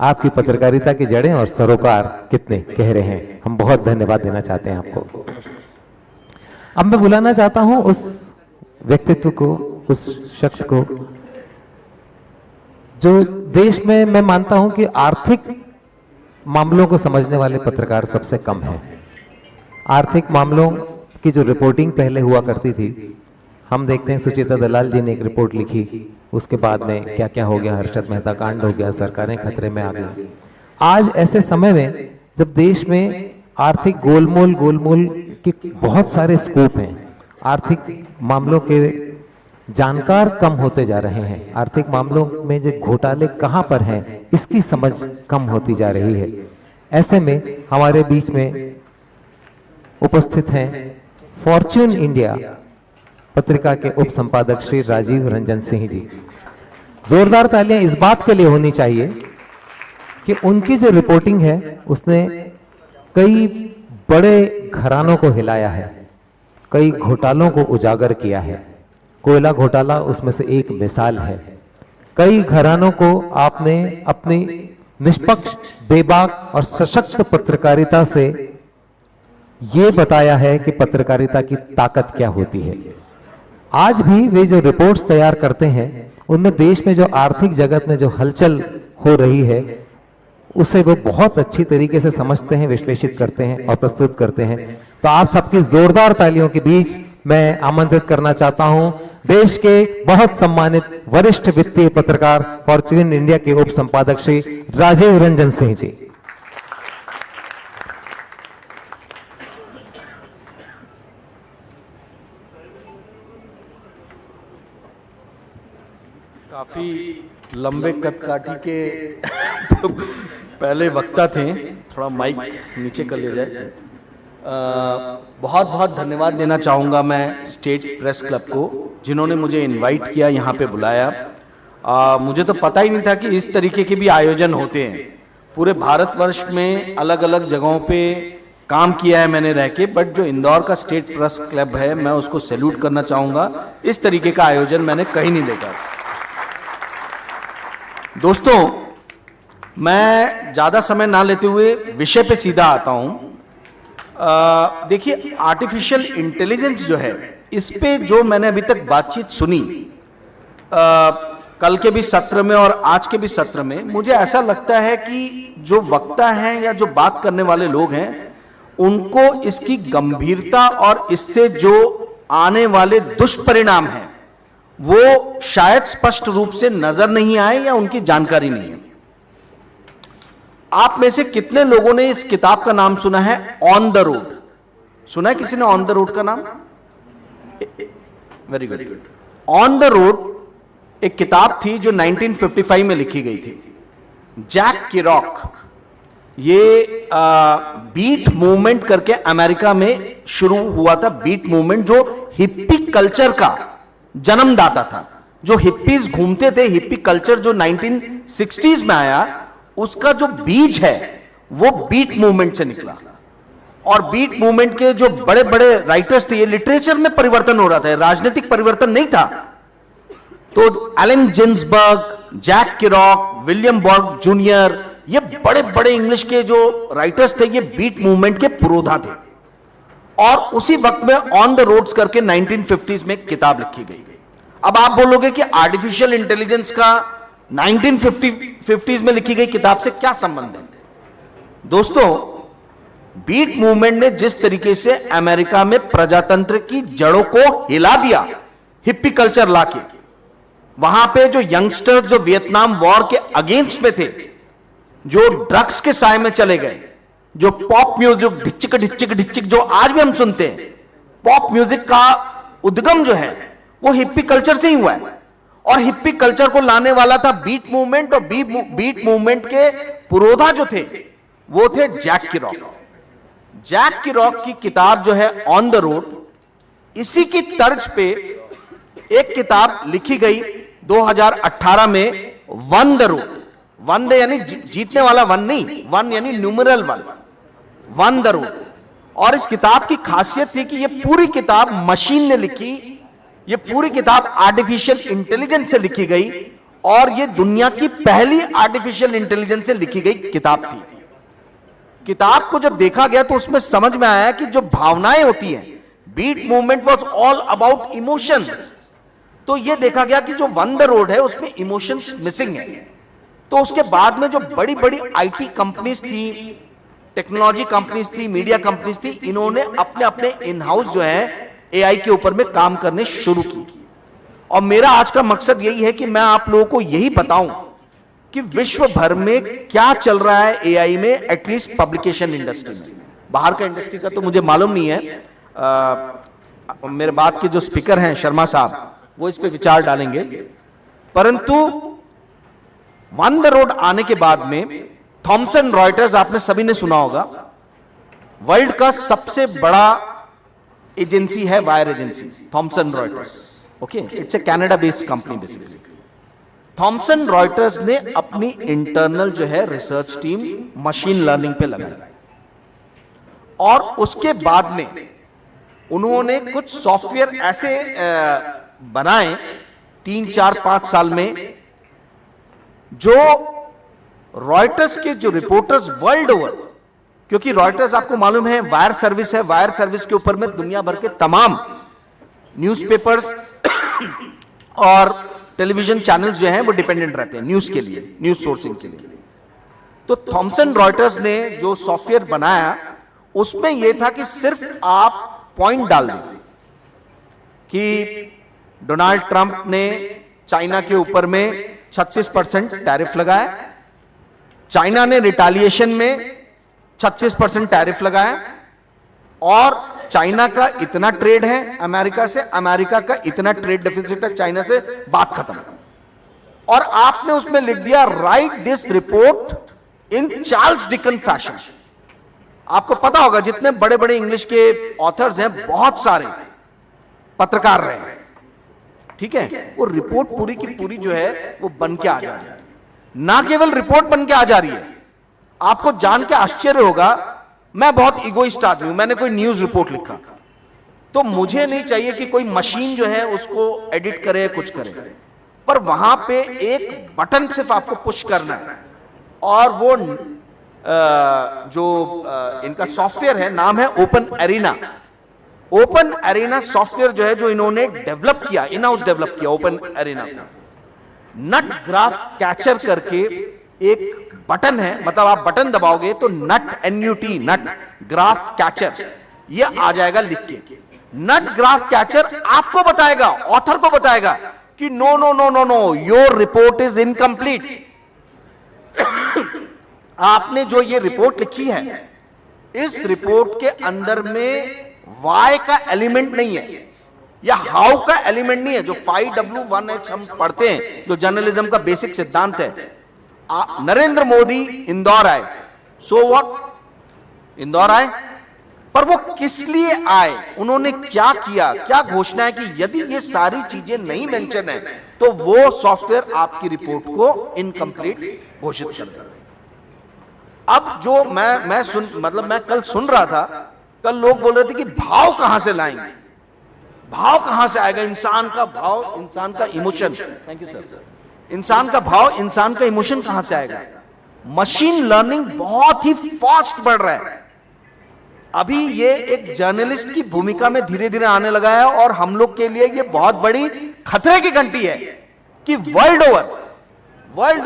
आपकी पत्रकारिता की जड़ें और सरोकार कितने गहरे हैं। हम बहुत धन्यवाद देना चाहते हैं आपको। अब मैं बुलाना चाहता हूं उस व्यक्तित्व को, उस शख्स को जो देश में मैं मानता हूं कि आर्थिक मामलों को समझने वाले पत्रकार सबसे कम हैं। आर्थिक मामलों की जो रिपोर्टिंग पहले हुआ करती थी, हम देखते हैं सुचिता दलाल जी ने एक रिपोर्ट लिखी, उसके बाद में क्या क्या हो गया, हर्षद मेहता कांड हो गया, सरकारें खतरे में आ गई। आज ऐसे समय में जब देश में आर्थिक गोलमोल के बहुत सारे स्कूप हैं, आर्थिक मामलों के जानकार कम होते जा रहे हैं, आर्थिक मामलों में जो घोटाले कहां पर हैं इसकी समझ कम होती जा रही है, ऐसे में हमारे बीच में उपस्थित हैं फॉर्च्यून इंडिया पत्रिका के उप संपादक श्री राजीव रंजन सिंह जी। जोरदार तालियां इस बात के लिए होनी चाहिए कि उनकी जो रिपोर्टिंग है उसने कई बड़े घरानों को हिलाया है, कई घोटालों को उजागर किया है। कोयला घोटाला उसमें से एक मिसाल है। कई घरानों को आपने अपनी निष्पक्ष, बेबाक और सशक्त पत्रकारिता से ये बताया है कि पत्रकारिता की ताकत क्या होती है। आज भी वे जो रिपोर्ट्स तैयार करते हैं उनमें देश में जो आर्थिक जगत में जो हलचल हो रही है उसे वो बहुत अच्छी तरीके से समझते हैं, विश्लेषित करते हैं और प्रस्तुत करते हैं। तो आप सबकी जोरदार तालियों के बीच मैं आमंत्रित करना चाहता हूं देश के बहुत सम्मानित वरिष्ठ वित्तीय पत्रकार फॉर्च्यून इंडिया के उप संपादक श्री राजीव रंजन सिंह जी। काफी लंबे कदकाठी के पहले वक्ता थे, थोड़ा माइक नीचे कर लिया जाए। बहुत बहुत धन्यवाद देना चाहूँगा मैं स्टेट प्रेस क्लब को, जिन्होंने मुझे इनवाइट किया, यहाँ पे बुलाया। मुझे तो पता ही नहीं था कि इस तरीके के भी आयोजन होते हैं। पूरे भारतवर्ष में अलग अलग जगहों पे काम किया है मैंने रह के, बट जो इंदौर का स्टेट प्रेस क्लब है मैं उसको सैल्यूट करना चाहूँगा। इस तरीके का आयोजन मैंने कहीं नहीं देखा। दोस्तों, मैं ज़्यादा समय ना लेते हुए विषय पे सीधा आता हूँ। देखिए, आर्टिफिशियल इंटेलिजेंस जो है, इस पे जो मैंने अभी तक बातचीत सुनी, कल के भी सत्र में और आज के भी सत्र में, मुझे ऐसा लगता है कि जो वक्ता हैं या जो बात करने वाले लोग हैं उनको इसकी गंभीरता और इससे जो आने वाले दुष्परिणाम हैं वो शायद स्पष्ट रूप से नजर नहीं आए या उनकी जानकारी नहीं है। आप में से कितने लोगों ने इस किताब का नाम सुना है, ऑन द रोड? सुना है किसी ने ऑन द रोड का नाम? Very good. On the road एक किताब थी जो 1955 में लिखी गई थी। जैक किरॉक, ये बीट मूवमेंट करके अमेरिका में शुरू हुआ था। बीट मूवमेंट जो हिप्पी कल्चर का जन्मदाता था। जो हिप्पीज घूमते थे, हिप्पी कल्चर जो 1960s में आया, उसका जो बीज है वो बीट मूवमेंट से निकला। और बीट मूवमेंट के जो बड़े बड़े राइटर्स थे, ये लिटरेचर में परिवर्तन हो रहा था, राजनीतिक परिवर्तन नहीं था। तो एलन जिन्सबर्ग, जैक किरॉक, विलियम बर्ग जूनियर, ये बड़े बड़े इंग्लिश के जो राइटर्स थे, ये बीट मूवमेंट के पुरोधा थे। और उसी वक्त में ऑन द रोड्स करके 1950s में किताब लिखी गई। अब आप बोलोगे कि आर्टिफिशियल इंटेलिजेंस का 1950s में लिखी गई किताब से क्या संबंध है? दोस्तों, बीट मूवमेंट ने जिस तरीके से अमेरिका में प्रजातंत्र की जड़ों को हिला दिया, हिप्पी कल्चर लाके, वहां पे जो यंगस्टर्स जो वियतनाम वॉर के अगेंस्ट में थे, जो ड्रग्स के साय में चले गए, जो पॉप म्यूजिक ढिच्चिक ढिच्चिक ढिच्चिक जो आज भी हम सुनते हैं, पॉप म्यूजिक का उद्गम जो है वो हिप्पी कल्चर से ही हुआ है। और हिप्पी कल्चर को लाने वाला था बीट मूवमेंट, और बीट मूवमेंट के पुरोधा जो थे वो थे जैक किरॉक। जैक किरॉक की किताब जो है ऑन द रोड, इसी की तर्ज पे एक किताब लिखी गई 2018 में, one the road. One the यानी जीतने वाला वन नहीं, वन यानी न्यूमरल वन द रोड। और इस किताब की खासियत थी कि ये पूरी किताब मशीन ने लिखी, ये पूरी किताब आर्टिफिशियल इंटेलिजेंस से लिखी गई। और ये दुनिया की पहली आर्टिफिशियल इंटेलिजेंस से लिखी गई किताब थी। किताब को जब देखा गया तो उसमें समझ में आया कि जो भावनाएं होती हैं, beat movement was all about emotions. तो ये देखा गया कि जो वन द रोड है उसमें इमोशंस मिसिंग है। तो उसके बाद में जो बड़ी बड़ी आईटी कंपनीज थी, टेक्नोलॉजी कंपनीज थी, मीडिया कंपनीज थी, इन्होंने अपने अपने इन हाउस जो है एआई के ऊपर में काम करने शुरू की। और मेरा आज का मकसद यही है कि मैं आप लोगों को यही बताऊं कि विश्व भर में क्या चल रहा है एआई में, एटलीस्ट पब्लिकेशन इंडस्ट्री में। बाहर का इंडस्ट्री का तो मुझे मालूम नहीं है। मेरे बाद के जो स्पीकर हैं शर्मा साहब, वो इस पे विचार डालेंगे। परंतु वन द रोड आने के बाद में थॉमसन रॉयटर्स, आपने सभी ने सुना होगा, वर्ल्ड का सबसे बड़ा एजेंसी है, wire agency, Thomson Reuters. Okay, it's a Canada based company basically. Thomson Reuters ने अपनी इंटरनल जो है रिसर्च टीम मशीन लर्निंग पे लगाई, और उसके बाद में उन्होंने कुछ सॉफ्टवेयर ऐसे बनाए 3-4-5 साल में, जो रॉयटर्स के जो रिपोर्टर्स वर्ल्ड ओवर, क्योंकि रॉयटर्स आपको मालूम है वायर सर्विस है, वायर सर्विस के ऊपर में दुनिया भर के तमाम न्यूज़पेपर्स और टेलीविजन चैनल्स जो हैं वो डिपेंडेंट रहते हैं न्यूज के लिए, न्यूज सोर्सिंग के लिए। तो थॉमसन रॉयटर्स ने जो सॉफ्टवेयर बनाया उसमें यह था कि सिर्फ आप पॉइंट डाल दें कि डोनाल्ड ट्रंप ने चाइना के ऊपर में 36% टैरिफ लगाया, चाइना ने रिटालिएशन में 36% टैरिफ लगाया, और चाइना का इतना ट्रेड है अमेरिका से, अमेरिका का इतना ट्रेड डेफिसिट है चाइना से, बात खत्म। और आपने उसमें लिख दिया right this report in Charles Dickens fashion. आपको पता होगा जितने बड़े बड़े इंग्लिश के ऑथर्स हैं, बहुत सारे पत्रकार रहे हैं, ठीक है, वो रिपोर्ट पूरी की पूरी जो है वो बन के आ जा रही है। ना केवल रिपोर्ट बन के आ जा रही है, आपको जान के आश्चर्य होगा, मैं बहुत इगोइस्ट आदमी हूं, मैंने कोई न्यूज रिपोर्ट लिखा तो मुझे नहीं चाहिए कि कोई मशीन जो है उसको एडिट करे, कुछ करे, पर वहां पे एक बटन सिर्फ आपको पुश करना है, और वो जो इनका सॉफ्टवेयर है, नाम है open arena. Open arena software जो है, जो इन्होंने डेवलप किया, इन हाउस डेवलप किया ओपन एरिना, नट ग्राफ कैचर करके एक बटन है, मतलब आप बटन दबाओगे तो नट NUT नट ग्राफ कैचर ये आ जाएगा लिख के। नट ग्राफ कैचर आपको बताएगा, ऑथर को बताएगा कि no no no no no, your report is incomplete. आपने जो ये रिपोर्ट लिखी है, इस रिपोर्ट के अंदर में वाई का एलिमेंट नहीं है, या हाउ का एलिमेंट नहीं है। जो 5W1H हम पढ़ते हैं, जो जर्नलिज्म का बेसिक सिद्धांत है, नरेंद्र मोदी इंदौर आए, सो व्हाट, इंदौर आए, पर वो किस लिए आए, उन्होंने क्या किया, क्या घोषणा है, कि यदि ये सारी चीजें नहीं मेंशन है तो वो सॉफ्टवेयर आपकी रिपोर्ट को इनकम्प्लीट घोषित कर देगा। अब जो मैं कल सुन रहा था, कल लोग बोल रहे थे कि भाव कहां से लाएंगे, भाव कहां से आएगा, इंसान का भाव, इंसान का इमोशन, थैंक यू सर, इंसान का भाव, इंसान का इमोशन कहां से आएगा। मशीन लर्निंग बहुत ही फास्ट बढ़ रहा है, अभी ये एक जर्नलिस्ट की भूमिका में धीरे धीरे आने लगा है, और हम लोग के लिए ये बहुत बड़ी खतरे की घंटी है कि वर्ल्ड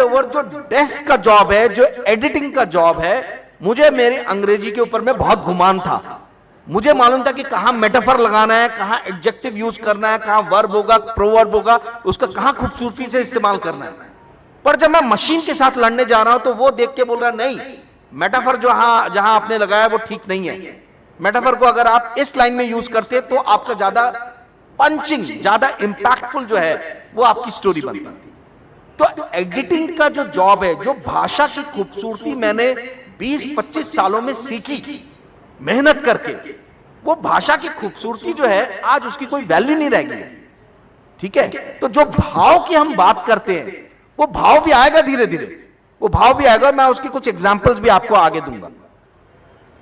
ओवर जो डेस्क का जॉब है, जो एडिटिंग का जॉब है, मुझे मेरी अंग्रेजी के ऊपर में बहुत गुमान था, मुझे मालूम था कि कहां मेटाफर लगाना है, कहां एडजेक्टिव यूज करना है, कहां वर्ब होगा, प्रोवर्ब होगा, उसका कहां खूबसूरती से इस्तेमाल करना है। पर जब मैं मशीन के साथ लड़ने जा रहा हूं तो वो देख के बोल रहा है नहीं, मेटाफर जहां आपने लगाया वो ठीक नहीं है, मेटाफर को अगर आप इस लाइन में यूज करते तो आपका ज्यादा पंचिंग, ज्यादा इंपैक्टफुल जो है वो आपकी स्टोरी बनती। तो एडिटिंग का जो जॉब है, जो भाषा की खूबसूरती मैंने 20-25 सालों में सीखी मेहनत करके, वो भाषा की खूबसूरती जो है आज उसकी कोई वैल्यू नहीं रह गई, ठीक है। तो जो भाव की हम बात करते हैं, वो भाव भी आएगा धीरे धीरे, वो भाव भी आएगा, मैं उसकी कुछ एग्जांपल्स भी आपको आगे दूंगा।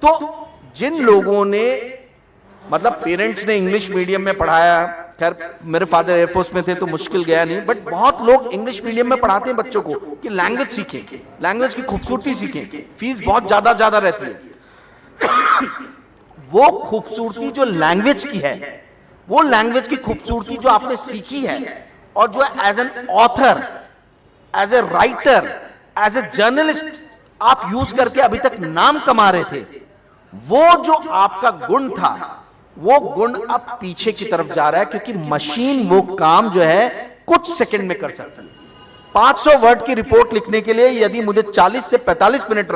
तो जिन लोगों ने, मतलब पेरेंट्स ने इंग्लिश मीडियम में पढ़ाया, खैर मेरे फादर एयरफोर्स में थे तो मुश्किल गया नहीं, बट बहुत लोग इंग्लिश मीडियम में पढ़ाते हैं बच्चों को कि लैंग्वेज सीखें, लैंग्वेज की खूबसूरती सीखें, फीस बहुत ज्यादा रहती है। वो खूबसूरती जो लैंग्वेज की है, वो लैंग्वेज की खूबसूरती जो आपने सीखी है और जो as an author, as a writer, as a journalist आप यूज करके अभी तक नाम कमा रहे थे, वो जो आपका गुण था, वो गुण अब पीछे की तरफ जा रहा है, क्योंकि मशीन वो काम जो है कुछ सेकंड में कर सकती है। 500 वर्ड की रिपोर्ट लिखने के लिए यदि मुझे 40 से 45 मिनट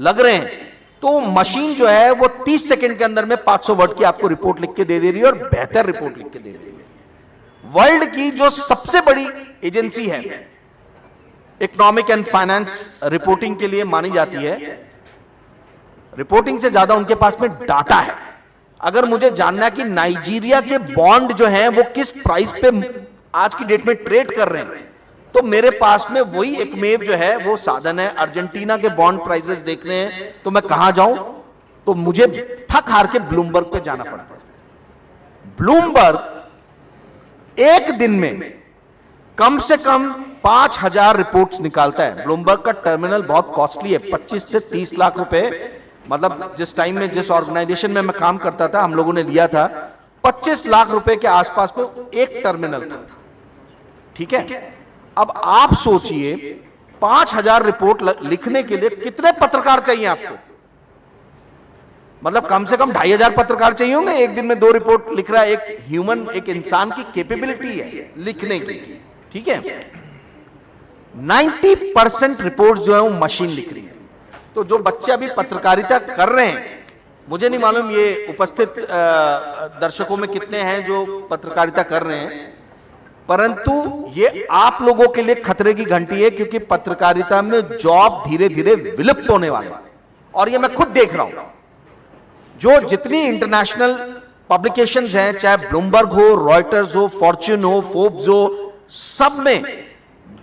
लग रहे हैं, तो मशीन जो है वो 30 सेकंड के अंदर में 500 वर्ड की आपको रिपोर्ट लिख के दे रही है, और बेहतर रिपोर्ट लिख के दे रही है। वर्ल्ड की जो सबसे बड़ी एजेंसी है इकोनॉमिक एंड फाइनेंस रिपोर्टिंग के लिए मानी जाती है, रिपोर्टिंग से ज्यादा उनके पास में डाटा है। अगर मुझे जानना है कि नाइजीरिया के बॉन्ड जो हैं वो किस प्राइस पे आज की डेट में ट्रेड कर रहे हैं, तो मेरे पास में वही एकमेव जो है वो साधन है। अर्जेंटीना के बॉन्ड प्राइसेस देखने हैं तो मैं कहां जाऊं, तो मुझे थक हार के ब्लूमबर्ग पे जाना पड़ता है। ब्लूमबर्ग एक दिन में कम से कम 5000 रिपोर्ट्स निकालता है। ब्लूमबर्ग का टर्मिनल बहुत कॉस्टली है, 25 से 30 लाख रुपए, मतलब जिस टाइम में जिस ऑर्गेनाइजेशन में मैं काम करता था हम लोगों ने लिया था, 25 लाख रुपए के आसपास में एक टर्मिनल था। ठीक है, अब आप सोचिए 5000 रिपोर्ट लिखने के लिए कितने पत्रकार चाहिए आपको। मतलब कम से कम 2500 पत्रकार चाहिए होंगे। एक दिन में 2 रिपोर्ट लिख रहा है एक ह्यूमन, एक इंसान की कैपेबिलिटी है लिखने की। ठीक है, 90% रिपोर्ट जो है वो मशीन लिख रही है। तो जो बच्चे अभी पत्रकारिता कर रहे हैं, मुझे नहीं मालूम ये उपस्थित दर्शकों में कितने हैं जो पत्रकारिता कर रहे हैं, परंतु ये आप लोगों के लिए खतरे की घंटी है, क्योंकि पत्रकारिता में जॉब धीरे धीरे विलुप्त होने वाले हैं। और ये मैं खुद देख रहा हूं, जो जितनी इंटरनेशनल पब्लिकेशंस हैं, चाहे ब्लूमबर्ग हो, रॉयटर्स हो, फॉर्च्यून हो, फोर्ब्स हो, सब में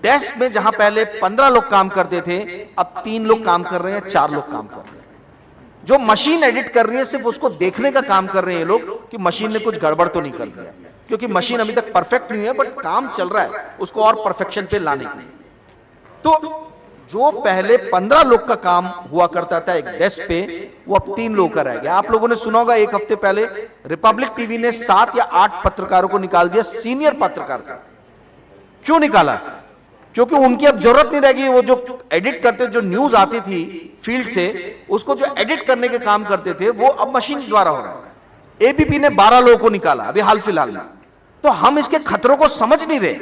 डेस्क में जहां पहले 15 लोग काम करते थे, अब 3 लोग काम कर रहे हैं, 4 लोग काम कर रहे हैं। जो मशीन एडिट कर रही है सिर्फ उसको देखने का काम कर रहे हैं ये लोग कि मशीन ने कुछ गड़बड़ तो नहीं कर दिया, क्योंकि मशीन अभी तक परफेक्ट नहीं है, बट काम चल रहा है उसको और परफेक्शन पे लाने के लिए। तो जो पहले 15 लोग का काम हुआ करता था एक डेस्क पे, वो अब 3 लोग का रह गया। आप लोगों ने सुना होगा एक हफ्ते पहले रिपब्लिक टीवी ने 7 या 8 पत्रकारों को निकाल दिया, सीनियर पत्रकार था। क्यों निकाला? क्योंकि उनकी अब जरूरत नहीं रहेगी। वो जो एडिट करते, जो न्यूज आती थी फील्ड से, उसको जो एडिट करने के काम करते थे वो अब मशीन द्वारा हो रहा है। एबीपी ने 12 लोगों को निकाला अभी हाल फिलहाल में। तो हम इसके खतरों को समझ नहीं रहे।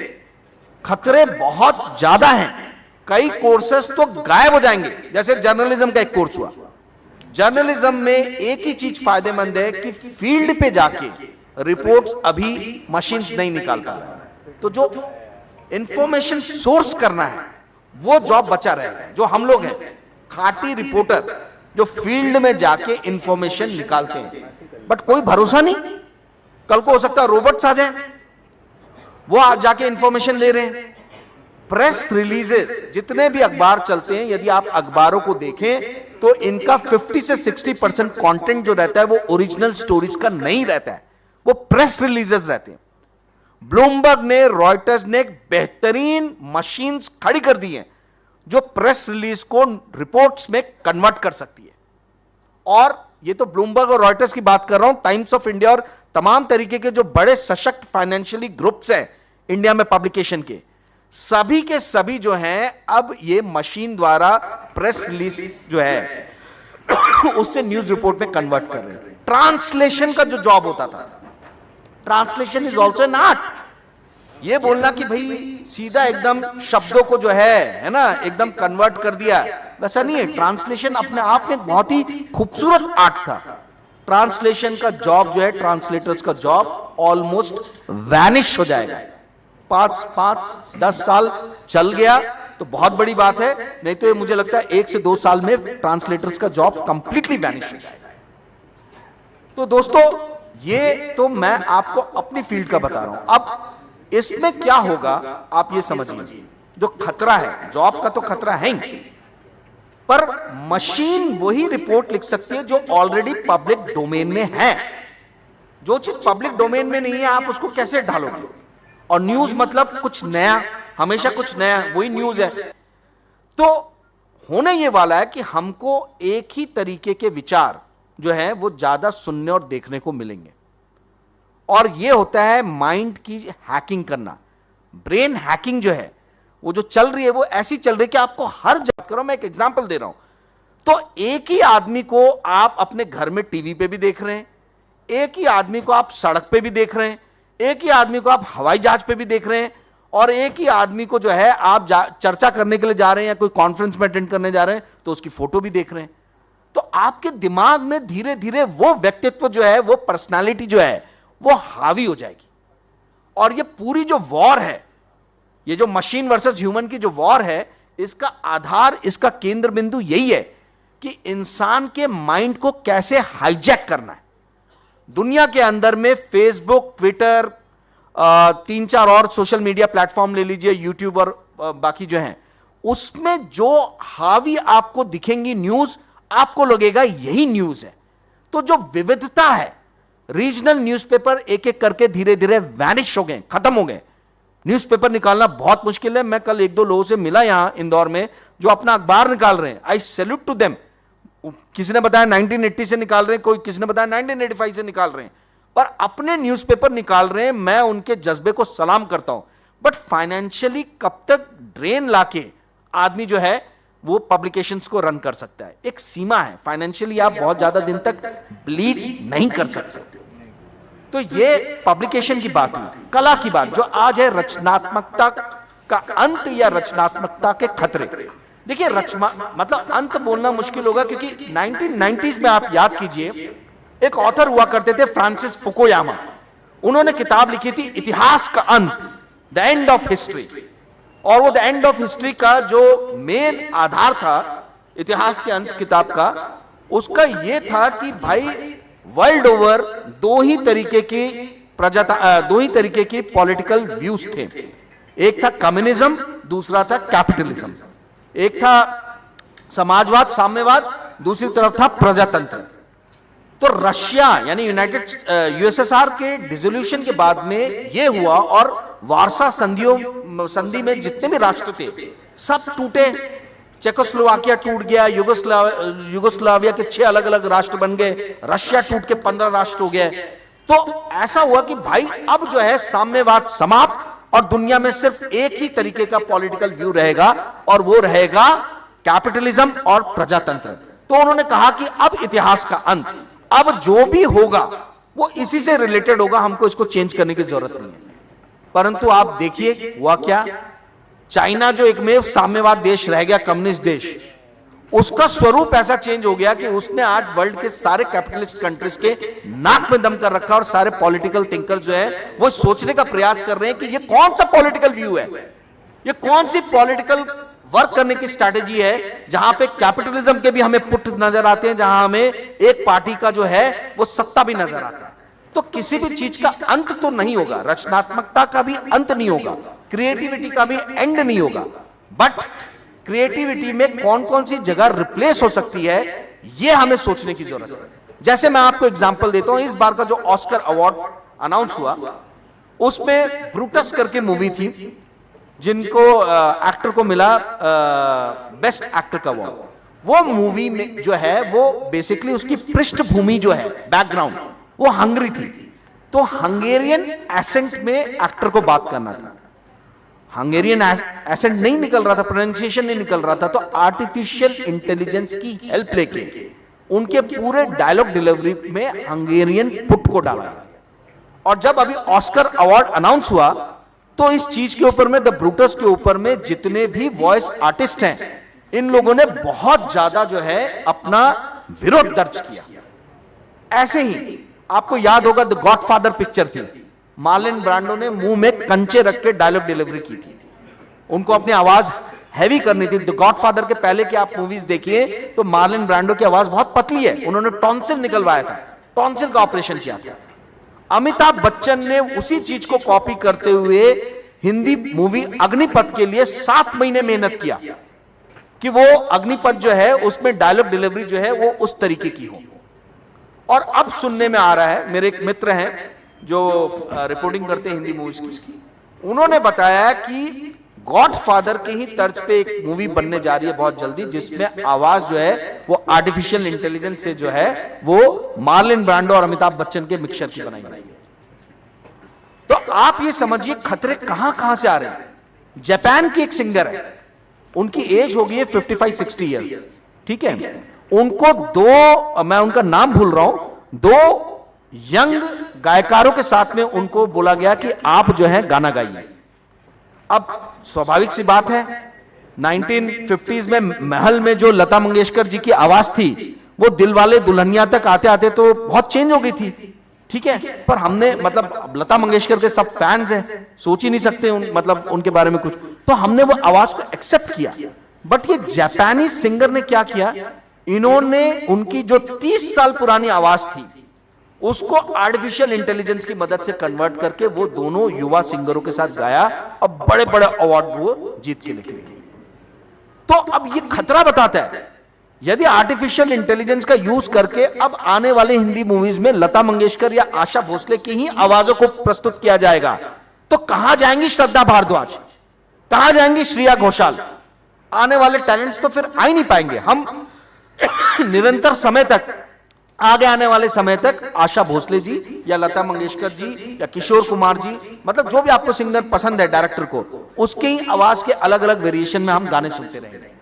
खतरे बहुत ज्यादा हैं। कई कोर्सेस तो गायब हो जाएंगे, जैसे जर्नलिज्म का एक कोर्स हुआ। जर्नलिज्म में एक ही चीज फायदेमंद है कि फील्ड पे जाके रिपोर्ट्स अभी मशीन्स नहीं निकाल पा रहे, तो जो इंफॉर्मेशन सोर्स करना है वो जॉब बचा रहेगा। जो हम लोग हैं खाटी रिपोर्टर, जो फील्ड में जाके इंफॉर्मेशन निकालते हैं, बट कोई भरोसा नहीं, कल को हो सकता है रोबोट्स आ जाए, वो आज जाके इंफॉर्मेशन ले रहे हैं। प्रेस रिलीजेस जितने भी अखबार चलते हैं, यदि आप अखबारों को देखें तो इनका 50 से 60% कंटेंट जो रहता है वो ओरिजिनल स्टोरीज का नहीं रहता है, वो प्रेस रिलीजेस रहते हैं। ब्लूमबर्ग ने, रॉयटर्स ने एक बेहतरीन मशीन्स खड़ी कर दी हैं जो प्रेस रिलीज को रिपोर्ट्स में कन्वर्ट कर सकती है। और ये तो ब्लूमबर्ग और रॉयटर्स की बात कर रहा हूं, टाइम्स ऑफ इंडिया और तमाम तरीके के जो बड़े सशक्त फाइनेंशियली ग्रुप्स हैं इंडिया में पब्लिकेशन के, सभी के सभी जो हैं अब ये मशीन द्वारा प्रेस रिलीज जो है उससे न्यूज रिपोर्ट में कन्वर्ट कर रहे हैं। ट्रांसलेशन का जो जॉब होता था, translation is also an art. ये बोलना कि भाई सीधा एकदम शब्दों को जो है ना एकदम कन्वर्ट कर दिया, वैसा नहीं है। ट्रांसलेशन अपने आप में बहुत ही खूबसूरत आर्ट था। ट्रांसलेशन का जॉब जो है, ट्रांसलेटर्स का जॉब ऑलमोस्ट वैनिश हो जाएगा। 5-10 साल चल गया तो बहुत बड़ी बात है, नहीं तो ये मुझे लगता है 1 से 2 साल में ट्रांसलेटर्स का जॉब कंप्लीटली वैनिश हो जाएगा। तो दोस्तों, ये तो मैं आपको अपनी फील्ड का बता रहा हूं। अब इसमें क्या होगा आप ये समझिए। जो खतरा है, जॉब का तो खतरा है ही, पर मशीन वही रिपोर्ट लिख सकती है जो ऑलरेडी पब्लिक डोमेन में है। जो चीज पब्लिक डोमेन में नहीं है आप उसको कैसे ढालोगे? और न्यूज मतलब कुछ नया, हमेशा कुछ नया, वही न्यूज है। तो होने ये वाला है कि हमको एक ही तरीके के विचार जो है वो ज्यादा सुनने और देखने को मिलेंगे, और ये होता है माइंड की हैकिंग करना। ब्रेन हैकिंग जो है वो जो चल रही है वो ऐसी चल रही है कि आपको हर जगह करो। मैं एक एग्जांपल दे रहा हूं, तो एक ही आदमी को आप अपने घर में टीवी पे भी देख रहे हैं, एक ही आदमी को आप सड़क पे भी देख रहे हैं, एक ही आदमी को आप हवाई जहाज पे भी देख रहे हैं, और एक ही आदमी को जो है आप चर्चा करने के लिए जा रहे हैं या कोई कॉन्फ्रेंस में अटेंड करने जा रहे हैं तो उसकी फोटो भी देख रहे हैं। तो आपके दिमाग में धीरे धीरे वो व्यक्तित्व जो है, वो पर्सनालिटी जो है वो हावी हो जाएगी। और ये पूरी जो वॉर है, ये जो मशीन वर्सेस ह्यूमन की जो वॉर है, इसका आधार, इसका केंद्र बिंदु यही है कि इंसान के माइंड को कैसे हाईजैक करना है। दुनिया के अंदर में फेसबुक, ट्विटर, 3-4 और सोशल मीडिया प्लेटफॉर्म ले लीजिए, यूट्यूब और बाकी जो हैं, उसमें जो हावी आपको दिखेंगी न्यूज, आपको लगेगा यही न्यूज है। तो जो विविधता है, रीजनल न्यूज़पेपर एक एक करके धीरे धीरे वैनिश हो गए, खत्म हो गए। न्यूज़पेपर निकालना बहुत मुश्किल है। मैं कल 1-2 लोगों से मिला यहां इंदौर में जो अपना अखबार निकाल रहे हैं, आई सैल्यूट टू देम। किसी ने बताया 1980 से निकाल रहे हैं, कोई किसी ने बताया 1985 से निकाल रहे हैं, पर अपने न्यूज़पेपर निकाल रहे हैं। मैं उनके जज्बे को सलाम करता हूं। बट फाइनेंशियली कब तक ड्रेन लाके आदमी जो है वो पब्लिकेशंस को रन कर सकता है? एक सीमा है। फाइनेंशियली आप बहुत ज्यादा दिन तक ब्लीड नहीं कर सकते। तो ये पब्लिकेशन की बात हुई। कला की बात जो आज है, रचनात्मकता का अंत या रचनात्मकता के खतरे। देखिए मतलब अंत बोलना मुश्किल होगा, क्योंकि 1990s में आप याद कीजिए, एक ऑथर हुआ करते थे फ्रांसिस फुकुयामा। उन्होंने किताब लिखी थी इतिहास का अंत, द एंड ऑफ हिस्ट्री। और वो द एंड ऑफ हिस्ट्री का जो मेन आधार था इतिहास के अंत किताब का, उसका ये था कि भाई वर्ल्ड ओवर दो ही तरीके की पॉलिटिकल व्यूज थे। एक था कम्युनिज्म, दूसरा था कैपिटलिज्म। एक था समाजवाद, साम्यवाद, दूसरी तरफ था प्रजातंत्र। तो रशिया यानी यूएसएसआर के डिसोल्यूशन के बाद में यह हुआ, और वार्सा संधि में जितने भी राष्ट्र थे सब टूटे। चेकोस्लोवाकिया टूट गया, युगोस्लाविया के 6 अलग अलग राष्ट्र बन गए, रशिया टूट के 15 राष्ट्र हो गए। तो ऐसा हुआ कि भाई अब जो है साम्यवाद समाप्त, और दुनिया में सिर्फ एक ही तरीके का पॉलिटिकल व्यू रहेगा, और वो रहेगा कैपिटलिज्म और प्रजातंत्र। तो उन्होंने कहा कि अब इतिहास का अंत, अब जो भी होगा वो इसी से रिलेटेड होगा, हमको इसको चेंज करने की जरूरत नहीं है। परंतु आप देखिए हुआ क्या, चाइना जो एकमेव साम्यवाद देश रह गया, कम्युनिस्ट देश, उसका स्वरूप ऐसा चेंज हो गया कि उसने आज वर्ल्ड के सारे कैपिटलिस्ट कंट्रीज के नाक में दम कर रखा, और सारे पॉलिटिकल थिंकर जो है वो सोचने का प्रयास कर रहे हैं कि ये कौन सा पॉलिटिकल व्यू है, ये कौन सी पॉलिटिकल वर्क करने की स्ट्रैटेजी है, जहां पे कैपिटलिज्म के भी हमें पुट नजर आते हैं, जहां हमें एक पार्टी का जो है वो सत्ता भी नजर आता है। तो किसी भी चीज का अंत तो नहीं होगा, रचनात्मकता का भी अंत नहीं होगा, क्रिएटिविटी का भी एंड नहीं होगा। बट क्रिएटिविटी में कौन कौन सी जगह रिप्लेस हो सकती है, यह हमें सोचने की जरूरत है। जैसे मैं आपको एग्जांपल देता हूं, इस बार का जो ऑस्कर अवार्ड अनाउंस हुआ, उसमें ब्रूटस करके मूवी थी, जिनको एक्टर को मिला बेस्ट एक्टर का अवार्ड। वो मूवी में जो है वो बेसिकली उसकी पृष्ठभूमि जो है, बैकग्राउंड, वो हंगरी थी। तो हंगेरियन एसेंट में एक्टर को बात करना था, हंगेरियन एसेंट नहीं निकल रहा था, प्रोनाउंसिएशन नहीं निकल रहा था, तो आर्टिफिशियल इंटेलिजेंस की हेल्प लेके उनके पूरे डायलॉग डिलीवरी में हंगेरियन पुट को डाला। और जब अभी ऑस्कर अवार्ड अनाउंस हुआ, तो इस चीज के ऊपर में, द ब्रूटस के ऊपर में जितने भी वॉइस आर्टिस्ट हैं, इन लोगों ने बहुत ज्यादा जो है अपना विरोध दर्ज किया। ऐसे ही आपको याद होगा द गॉडफादर पिक्चर थी, मार्लिन ब्रांडो ने मुंह में कंचे रख के डायलॉग डिलीवरी की थी, उनको अपनी आवाज हैवी करनी थी। द गॉडफादर के पहले की आप मूवीज देखिए तो मार्लिन ब्रांडो की आवाज बहुत पतली है, उन्होंने टॉन्सिल निकलवाया था, टॉन्सिल का ऑपरेशन किया था। अमिताभ बच्चन ने उसी चीज को कॉपी करते हुए हिंदी मूवी अग्निपथ के लिए 7 महीने मेहनत किया कि वो अग्निपथ जो है उसमें डायलॉग डिलीवरी जो है वो उस तरीके की हो। और अब सुनने में आ रहा है, मेरे एक मित्र हैं जो रिपोर्टिंग करते हैं हिंदी मूवीज की, उन्होंने बताया कि गॉडफादर के ही तर्ज पे एक मूवी बनने जा रही है बहुत जल्दी, जिसमें आवाज जो है वो आर्टिफिशियल इंटेलिजेंस से जो है वो मार्लिन ब्रांडो और अमिताभ बच्चन के मिक्सचर की बनाई जाएगी। तो आप ये समझिए खतरे कहां से आ रहे हैं। जापान की एक सिंगर है, उनकी एज हो गई है 55-60 ईयर्स, ठीक है। उनको दो, मैं उनका नाम भूल रहा हूं, दो यंग गायकारों के साथ में उनको बोला गया कि आप जो है गाना गाइए। अब स्वाभाविक सी बात है, 1950s में महल में जो लता मंगेशकर जी की आवाज थी वो दिलवाले दुल्हनिया तक आते आते तो बहुत चेंज हो गई थी, ठीक है। पर हमने मतलब लता मंगेशकर के सब फैंस हैं, सोच ही नहीं सकते मतलब उनके बारे में कुछ, तो हमने वो आवाज को एक्सेप्ट किया। बट ये जापानी सिंगर ने क्या किया, इन्होंने उनकी जो 30 साल पुरानी आवाज थी उसको आर्टिफिशियल इंटेलिजेंस की मदद से कन्वर्ट करके वो दोनों युवा सिंगरों के साथ गाया और बड़े बड़े अवार्ड वो जीत के लेके गए। तो अब ये खतरा बताता है, यदि आर्टिफिशियल इंटेलिजेंस का यूज करके अब आने वाले हिंदी मूवीज में लता मंगेशकर या आशा भोसले की ही आवाजों को प्रस्तुत किया जाएगा, तो कहां जाएंगी श्रद्धा भारद्वाज, कहां जाएंगी श्रेया घोषाल, आने वाले टैलेंट्स तो फिर आ ही नहीं पाएंगे। हम निरंतर समय तक, आगे आने वाले समय तक आशा भोसले जी या लता मंगेशकर जी या किशोर कुमार जी, मतलब जो भी आपको सिंगर पसंद है डायरेक्टर को, उसके ही आवाज के अलग अलग वेरिएशन में हम गाने सुनते रहेंगे।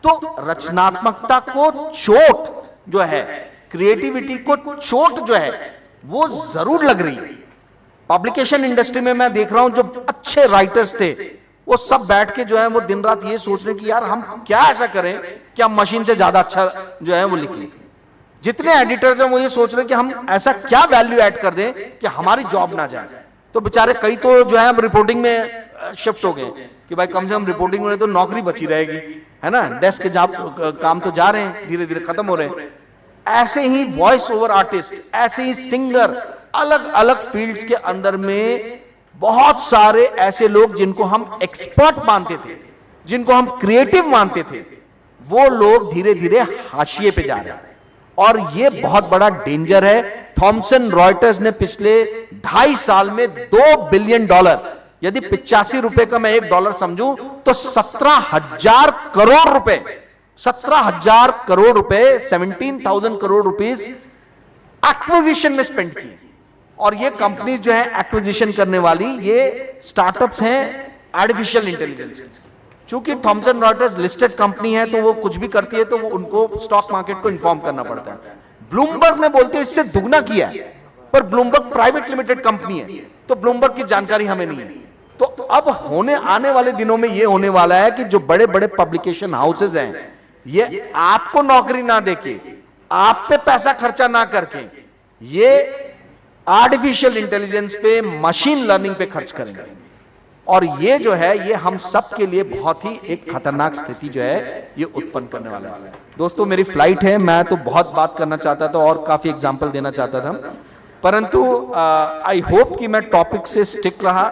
तो रचनात्मकता को चोट जो है, क्रिएटिविटी को चोट जो है वो जरूर लग रही है। पब्लिकेशन इंडस्ट्री में मैं देख रहा हूं जो अच्छे राइटर्स थे वो सब बैठ के जो है वो दिन रात ये सोच रहे कि यार हम क्या ऐसा करें कि हम मशीन से ज्यादा अच्छा जो है वो लिख लें। जितने एडिटर्स हैं वो ये सोच रहे कि हम ऐसा क्या वैल्यू ऐड कर दें कि हमारी जॉब ना जाए। तो बेचारे कई तो जो है हम रिपोर्टिंग में शिफ्ट हो गए कि भाई कम से कम रिपोर्टिंग में तो नौकरी बची रहेगी, है ना। डेस्क के काम तो जा रहे हैं, धीरे धीरे खत्म हो रहे हैं। ऐसे ही वॉइस ओवर आर्टिस्ट, ऐसे ही सिंगर, अलग अलग फील्ड्स के अंदर में बहुत सारे ऐसे लोग जिनको हम एक्सपर्ट मानते थे, जिनको हम क्रिएटिव मानते थे, वो लोग धीरे धीरे हाशिए पे जा रहे हैं। और ये बहुत बड़ा डेंजर है। थॉमसन रॉयटर्स ने पिछले 2.5 साल में $2 बिलियन, यदि 85 रुपए का मैं $1 समझूं तो 17,000 करोड़ रुपए, 17,000 करोड़ रुपए, 17,000 करोड़ रुपीस एक्विजिशन में स्पेंड किए। और ये कंपनीज जो है एक्विजिशन करने वाली, ये स्टार्टअप्स हैं आर्टिफिशियल इंटेलिजेंस की। चूंकि थॉमसन रॉयटर्स लिस्टेड कंपनी है तो वो कुछ भी करती है तो वो उनको स्टॉक मार्केट को इन्फॉर्म करना पड़ता है। ब्लूमबर्ग ने बोलते इससे दुगना किया है, पर ब्लूमबर्ग प्राइवेट लिमिटेड कंपनी है तो ब्लूमबर्ग की जानकारी हमें नहीं है। तो अब आने वाले दिनों में ये होने वाला है कि जो बड़े बड़े पब्लिकेशन हाउसेज हैं ये आपको नौकरी ना देके, आप पे पैसा खर्चा ना करके, ये आर्टिफिशियल इंटेलिजेंस पे, मशीन लर्निंग पे खर्च करेंगे। और ये जो है ये हम सब के लिए बहुत ही एक खतरनाक स्थिति जो है ये उत्पन्न करने वाला है। दोस्तों मेरी फ्लाइट है, मैं तो बहुत बात करना चाहता था और काफी एग्जांपल देना चाहता था, परंतु आई होप कि मैं टॉपिक से स्टिक रहा।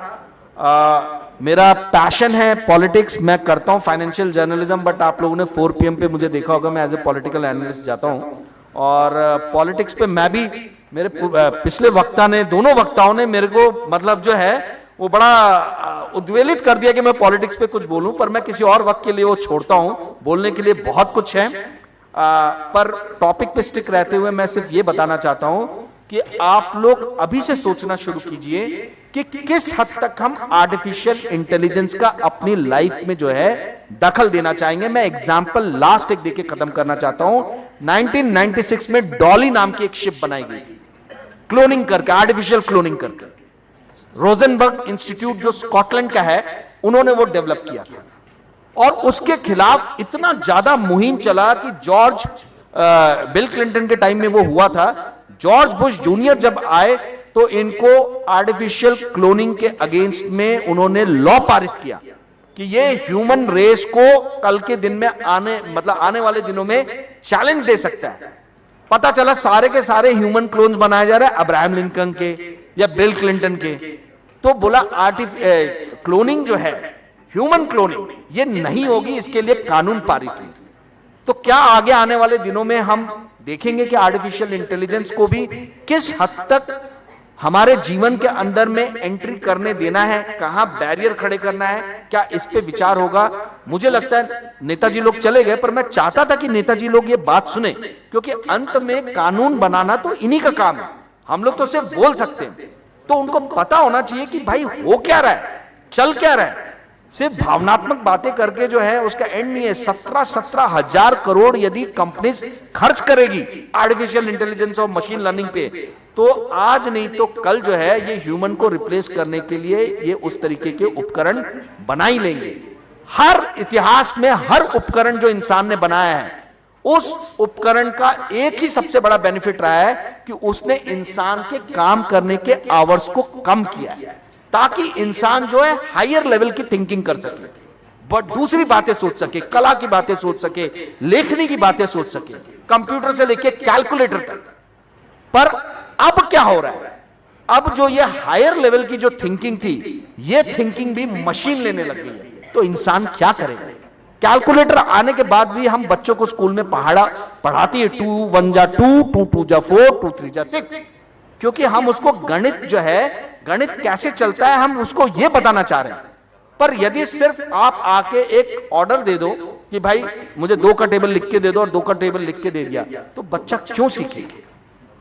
मेरा पैशन है पॉलिटिक्स, मैं करता हूं फाइनेंशियल जर्नलिज्म, बट आप लोगों ने 4 PM पे मुझे देखा होगा, मैं एज ए पॉलिटिकल एनालिस्ट जाता हूं। और पॉलिटिक्स पे मैं भी, मेरे पिछले वक्ता ने, दोनों वक्ताओं ने मेरे को मतलब जो है वो बड़ा उद्वेलित कर दिया कि मैं पॉलिटिक्स पे कुछ बोलूं, पर मैं किसी और वक्त के लिए वो छोड़ता हूं। बोलने के लिए बहुत कुछ है, पर टॉपिक पे स्टिक रहते हुए मैं सिर्फ ये बताना चाहता हूं कि आप लोग अभी से सोचना शुरू कीजिए कि किस हद तक हम आर्टिफिशियल इंटेलिजेंस का अपनी लाइफ में जो है दखल देना चाहेंगे। मैं एग्जांपल लास्ट एक देके खत्म करना चाहता हूं। 1996 में डॉली नाम की एक शिप बनाई गई थी, क्लोनिंग करके, आर्टिफिशियल क्लोनिंग करके। रोजनबर्ग इंस्टीट्यूट जो स्कॉटलैंड का है, उन्होंने वो डेवलप किया था। और उसके खिलाफ इतना ज्यादा मुहिम चला कि बिल क्लिंटन के टाइम में वो हुआ था। जॉर्ज बुश जूनियर जब आए तो इनको आर्टिफिशियल क्लोनिंग के अगेंस्ट में उन्होंने लॉ पारित किया कि ये ह्यूमन रेस को कल के दिन में आने वाले दिनों में चैलेंज दे सकता है। पता चला सारे के सारे ह्यूमन क्लोन्स बनाए जा रहे हैं अब्राहम लिंकन के या बिल क्लिंटन के। तो बोला क्लोनिंग जो है, ह्यूमन क्लोनिंग, ये नहीं होगी, इसके लिए कानून पारित हुई। तो क्या आगे आने वाले दिनों में हम देखेंगे कि आर्टिफिशियल इंटेलिजेंस को भी किस हद तक हमारे जीवन के अंदर में एंट्री करने देना है, कहां बैरियर खड़े करना है, क्या इस पे विचार होगा। मुझे लगता है नेताजी लोग चले गए, पर मैं चाहता था कि नेताजी लोग ये बात सुने, क्योंकि अंत में कानून बनाना तो इन्हीं का काम है, हम लोग तो सिर्फ बोल सकते हैं। तो उनको पता होना चाहिए कि भाई हो क्या रहा है, चल क्या रहा है। सिर्फ भावनात्मक बातें करके जो है उसका एंड नहीं है। 17 हजार करोड़ यदि कंपनीज खर्च करेगी आर्टिफिशियल इंटेलिजेंस और मशीन लर्निंग पे, तो आज नहीं तो कल जो है ये ह्यूमन को रिप्लेस करने के लिए ये उस तरीके के उपकरण बना ही लेंगे। हर इतिहास में हर उपकरण जो इंसान ने बनाया है, उस उपकरण का एक ही सबसे बड़ा बेनिफिट रहा है कि उसने इंसान के काम करने के आवर्स को कम किया है, ताकि इंसान जो है हायर लेवल की थिंकिंग कर सके, बट दूसरी बातें सोच सके, कला की बातें सोच सके, लेखनी की बातें सोच सके, कंप्यूटर से लेके कैलकुलेटर तक। पर अब क्या हो रहा है, अब जो ये हायर लेवल की जो थिंकिंग थी, ये थिंकिंग भी मशीन लेने लग गई है। तो इंसान क्या करेगा। कैलकुलेटर आने के बाद भी हम बच्चों को स्कूल में पढ़ाती है 2 1 जा 2 2 2 जा 4 2 3 जा 6, क्योंकि हम उसको गणित जो है, गणित कैसे चलता है हम उसको ये बताना चाह रहे हैं। पर यदि सिर्फ आप आके एक ऑर्डर दे दो कि भाई मुझे 2 का टेबल लिख के दे दो और 2 का टेबल लिख के दे दिया, तो बच्चा क्यों सीखेगा।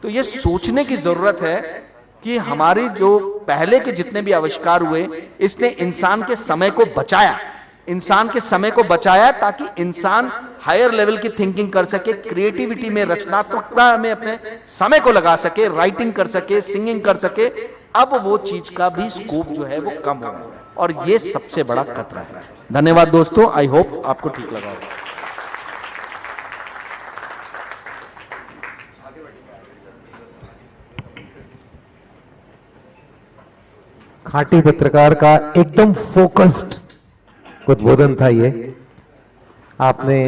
तो ये सोचने की जरूरत है कि हमारी जो पहले के जितने भी आविष्कार हुए, इसने इंसान के समय को बचाया, इंसान के समय को बचाया, ताकि इंसान हायर लेवल की थिंकिंग कर सके, क्रिएटिविटी में, रचनात्मकता में अपने समय को लगा सके, राइटिंग कर सके, सिंगिंग कर सके। अब वो चीज का भी स्कोप जो है वो कम हो रहा है, और ये सबसे बड़ा खतरा है। धन्यवाद दोस्तों, आई होप आपको ठीक लगा होगा। खाटी पत्रकार का एकदम फोकस्ड उद्बोधन था ये। आपने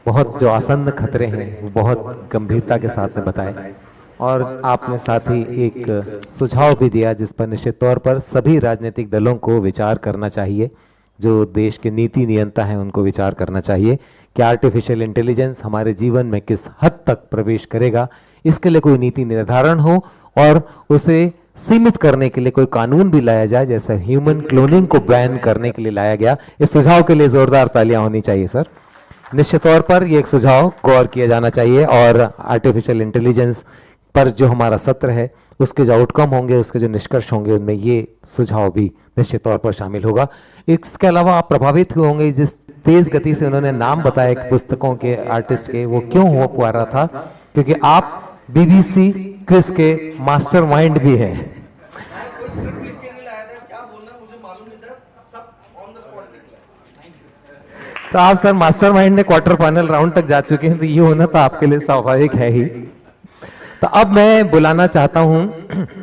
बहुत जो आसन्न खतरे हैं वो बहुत गंभीरता के साथ में बताए, और आपने साथ ही एक सुझाव भी दिया जिस पर निश्चित तौर पर सभी राजनीतिक दलों को विचार करना चाहिए, जो देश के नीति नियंता हैं उनको विचार करना चाहिए कि आर्टिफिशियल इंटेलिजेंस हमारे जीवन में किस हद तक प्रवेश करेगा। इसके लिए कोई नीति निर्धारण हो और उसे सीमित करने के लिए कोई कानून भी लाया जाए, जैसे ह्यूमन क्लोनिंग को बैन करने के लिए लाया गया। इस सुझाव के लिए जोरदार तालियां होनी चाहिए सर। निश्चित तौर पर ये एक सुझाव गौर किया जाना चाहिए, और आर्टिफिशियल इंटेलिजेंस पर जो हमारा सत्र है उसके जो आउटकम होंगे, उसके जो निष्कर्ष होंगे, उनमें ये सुझाव भी निश्चित तौर पर शामिल होगा। इसके अलावा आप प्रभावित हुए होंगे जिस तेज गति से उन्होंने नाम बताया पुस्तकों के आर्टिस्ट के, वो क्यों हो पा रहा था, क्योंकि आप बीबीसी क्विज के मास्टरमाइंड भी हैं। तो आप सर मास्टरमाइंड ने क्वार्टर फाइनल राउंड तक जा चुके हैं, तो ये होना तो आपके लिए स्वाभाविक है ही। तो अब मैं बुलाना चाहता हूं